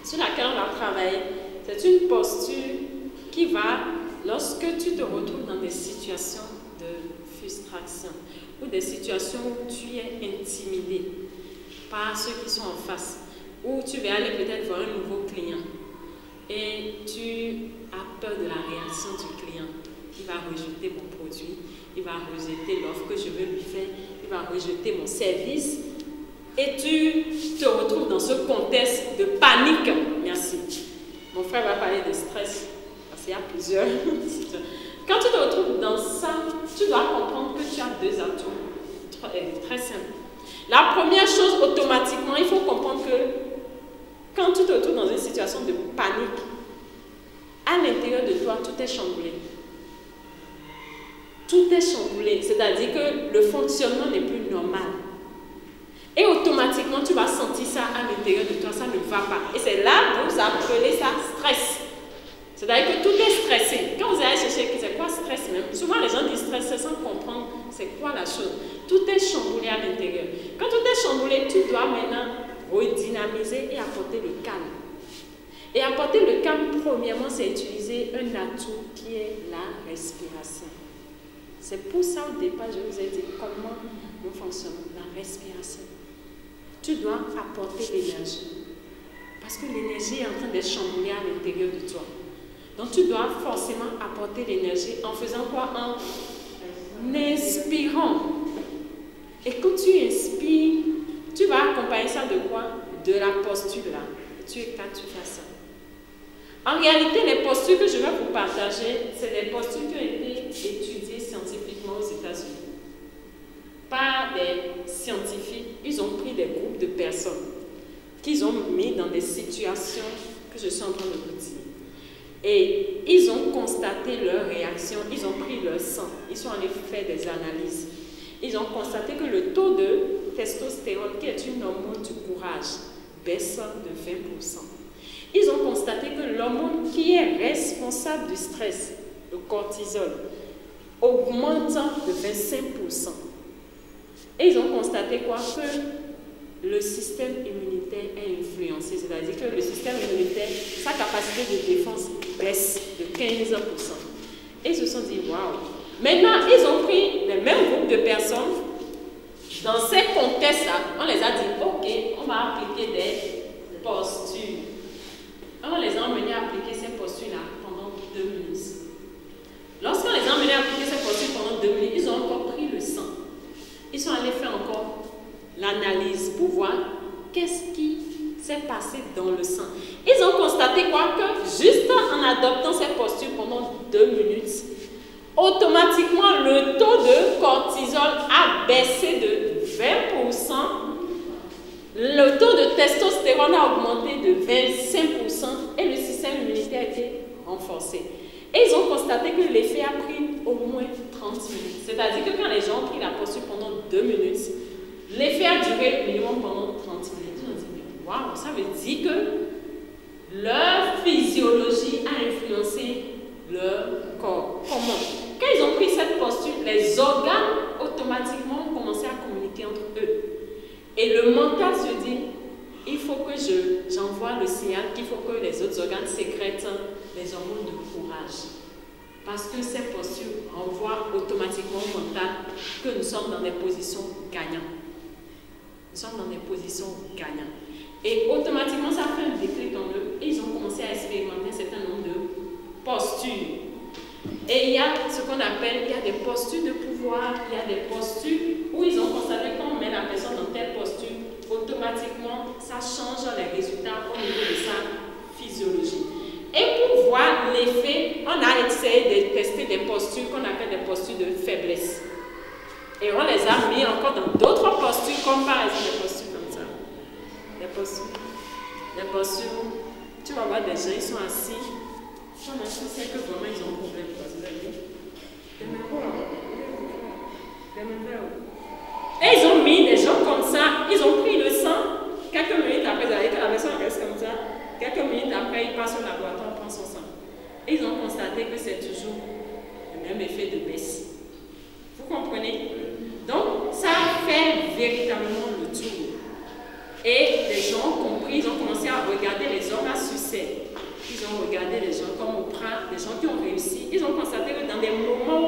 sur laquelle on va travailler, c'est une posture qui va, lorsque tu te retrouves dans des situations de frustration ou des situations où tu es intimidé par ceux qui sont en face, où tu vas aller peut-être voir un nouveau client et tu as peur de la réaction du client. Il va rejeter mon produit, il va rejeter l'offre que je veux lui faire, il va rejeter mon service et tu te retrouves dans ce contexte de panique. Merci. Mon frère va parler de stress parce qu'il y a plusieurs. Quand tu te retrouves dans ça, tu dois comprendre que tu as deux atouts très simples. La première chose, automatiquement, il faut comprendre que quand tu te retrouves dans une situation de panique, à l'intérieur de toi, tout est chamboulé. Tout est chamboulé, c'est-à-dire que le fonctionnement n'est plus normal. Et automatiquement, tu vas sentir ça à l'intérieur de toi, ça ne va pas. Et c'est là que vous appelez ça stress. C'est-à-dire que tout est stressé. Quand vous allez chercher, c'est quoi stress même? Souvent, les gens disent stress sans comprendre c'est quoi la chose. Tout est chamboulé à l'intérieur. Quand tout est chamboulé, tu dois maintenant redynamiser et apporter le calme. Et apporter le calme, premièrement, c'est utiliser un atout qui est la respiration. C'est pour ça, au départ, je vous ai dit comment nous fonctionnons, la respiration. Tu dois apporter l'énergie. Parce que l'énergie est en train d'être chamboulée à l'intérieur de toi. Donc, tu dois forcément apporter l'énergie en faisant quoi? En inspirant. Et quand tu inspires, tu vas accompagner ça de quoi? De la posture là. Tu éclates, tu fais ça. En réalité, les postures que je vais vous partager, c'est des postures qui ont été étudiées scientifiquement aux États-Unis. Par des scientifiques, ils ont pris des groupes de personnes qu'ils ont mis dans des situations que je suis en train de vous dire. Et ils ont constaté leur réaction, ils ont pris leur sang, ils sont allés faire des analyses. Ils ont constaté que le taux de testostérone, qui est une hormone du courage, baisse de 20%. Ils ont constaté que l'hormone qui est responsable du stress, le cortisol, augmente de 25%. Et ils ont constaté quoi? Que le système immunitaire est influencé, c'est-à-dire que le système immunitaire, sa capacité de défense baisse de 15%. Et ils se sont dit, waouh! Maintenant, ils ont pris les mêmes groupes de personnes. Dans ces contextes-là, on les a dit, ok, on va appliquer des postures. On les a emmenés à appliquer ces postures-là pendant 2 minutes. Lorsqu'on les a emmenés à appliquer ces postures pendant 2 minutes, ils ont encore pris le sang. Ils sont allés faire encore l'analyse pour voir qu'est-ce qui s'est passé dans le sang. Ils ont constaté quoi? Que juste en adoptant ces postures pendant 2 minutes, automatiquement le taux de cortisol a baissé de 20%, le taux de testostérone a augmenté de 25% et le système immunitaire a été renforcé. Et ils ont constaté que l'effet a pris au moins 30 minutes. C'est-à-dire que quand les gens ont pris la posture pendant 2 minutes, l'effet a duré minimum pendant 30 minutes. Ils ont dit, waouh, ça veut dire que leur physiologie a influencé leur corps. Comment? Quand ils ont pris cette posture, les organes automatiquement ont commencé à communiquer entre eux. Et le mental se dit, il faut que j'envoie le signal qu'il faut que les autres organes sécrètent les hormones de courage. Parce que ces postures envoient automatiquement au mental que nous sommes dans des positions gagnantes. Nous sommes dans des positions gagnantes. Et automatiquement, ça fait un déclic en eux. Et ils ont commencé à expérimenter un certain nombre de postures. Et il y a ce qu'on appelle, il y a des postures de pouvoir, il y a des postures où ils ont constaté qu'on met la personne dans telle posture, automatiquement, ça change les résultats au niveau de sa physiologie. Et pour voir l'effet, on a essayé de tester des postures qu'on appelle des postures de faiblesse. Et on les a mis encore dans d'autres postures, comme par exemple des postures comme ça. Des postures, tu vas voir des gens, ils sont assis. On a c'est que vraiment ils ont un problème. Et ils ont mis des gens comme ça, ils ont pris le sang. Quelques minutes après, vous avez que la personne reste comme ça. Quelques minutes après, ils passent au laboratoire, on prend son sang. Et ils ont constaté que c'est toujours le même effet de baisse. Vous comprenez? Donc, ça fait véritablement le tour. Et les gens ont compris, ils ont commencé à regarder les organes ont regardé les gens comme on prend, des gens qui ont réussi, ils ont constaté que dans des moments